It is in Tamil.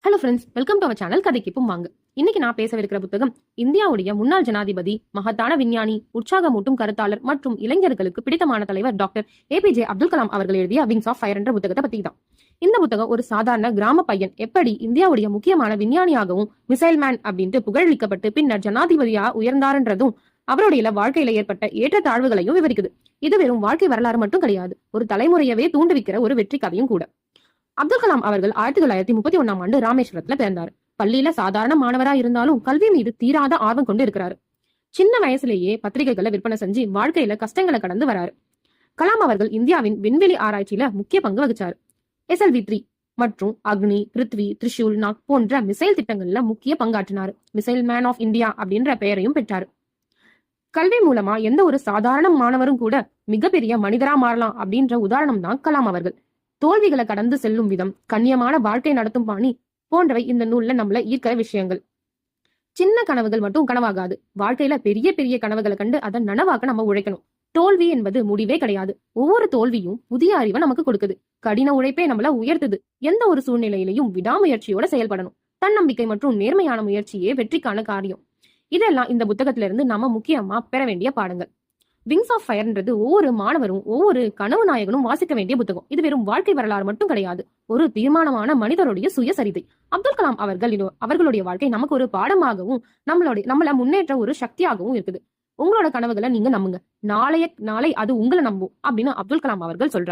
Hello friends, welcome to our channel கதைக்கிப்பும் வாங்க. இன்னைக்கு நான் பேசவிருக்கிற புத்தகம் இந்தியாவுடைய முன்னாள் ஜனாதிபதி, மகத்தான விஞ்ஞானி, உற்சாகமூட்டும் கருத்தாளர் மற்றும் இளைஞர்களுக்கு பிடித்தமான தலைவர் டாக்டர் ஏபிஜே அப்துல் கலாம் அவர்கள் எழுதிய விங்ஸ் ஆஃப் ஃபயர் என்ற புத்தகத்தை பத்தி தான். இந்த புத்தகம் ஒரு சாதாரண கிராம பையன் எப்படி இந்தியாவுடைய முக்கியமான விஞ்ஞானியாகவும் மிசைல் மேன் அப்படின்ட்டு புகழளிக்கப்பட்டு பின்னர் ஜனாதிபதியா உயர்ந்தார்ன்றதும் அவருடைய வாழ்க்கையில ஏற்பட்ட ஏற்றத்தாழ்வுகளையும் விவரிக்குது. இது வெறும் வாழ்க்கை வரலாறு மட்டும் கிடையாது, ஒரு தலைமுறையவே தூண்டுவிக்கிற ஒரு வெற்றி கதையும் கூட. அப்துல் கலாம் அவர்கள் 1931 ராமேஸ்வரத்துல பிறந்தார். பள்ளியில சாதாரண மாணவரா இருந்தாலும் கல்வி மீது தீராத ஆர்வம் கொண்டு இருக்கிறாரு. சின்ன வயசுலேயே பத்திரிகைகளை விற்பனை செஞ்சு வாழ்க்கையில கஷ்டங்களை கடந்து வராரு. கலாம் அவர்கள் இந்தியாவின் விண்வெளி ஆராய்ச்சியில முக்கிய பங்கு வகிச்சாரு. SLV-3 மற்றும் அக்னி, பிருத்வி, திரிஷூல், நாக் போன்ற மிசைல் திட்டங்கள்ல முக்கிய பங்காற்றினார். மிசைல் மேன் ஆஃப் இந்தியா அப்படின்ற பெயரையும் பெற்றார். கல்வி மூலமா எந்த ஒரு சாதாரண மாணவரும் கூட மிகப்பெரிய மனிதரா மாறலாம் அப்படின்ற உதாரணம் தான் கலாம் அவர்கள். தோல்விகளை கடந்து செல்லும் விதம், கண்ணியமான வாழ்க்கை நடத்தும் பாணி போன்றவை இந்த நூல்ல நம்மள ஈர்க்கிற விஷயங்கள். சின்ன கனவுகள் மட்டும் கனவாகாது, வாழ்க்கையில பெரிய பெரிய கனவுகளை கண்டு அதை நனவாக்க நம்ம உழைக்கணும். தோல்வி என்பது முடிவே கிடையாது, ஒவ்வொரு தோல்வியும் புதிய அறிவை நமக்கு கொடுக்குது. கடின உழைப்பே நம்மள உயர்த்துது. எந்த ஒரு சூழ்நிலையிலையும் விடாமுயற்சியோட செயல்படணும். தன்னம்பிக்கை மற்றும் நேர்மையான முயற்சியே வெற்றிக்கான காரியம். இதெல்லாம் இந்த புத்தகத்துல இருந்து நாம முக்கியமா பெற வேண்டிய பாடங்கள். விங்ஸ் ஆஃப் ஃபயர்ன்றது ஒவ்வொரு மாணவரும் ஒவ்வொரு கனவு நாயகனும் வாசிக்க வேண்டிய புத்தகம். இது வெறும் வாழ்க்கை வரலாறு மட்டும் கிடையாது, ஒரு தீர்மானமான மனிதருடைய சுயசரிதை. அப்துல் கலாம் அவர்களுடைய வாழ்க்கை நமக்கு ஒரு பாடமாகவும் நம்மள முன்னேற்ற ஒரு சக்தியாகவும் இருக்குது. உங்களோட கனவுகளை நீங்க நம்புங்க, நாளை அது உங்களை நம்பும் அப்படின்னு அப்துல் கலாம் அவர்கள் சொல்றாரு.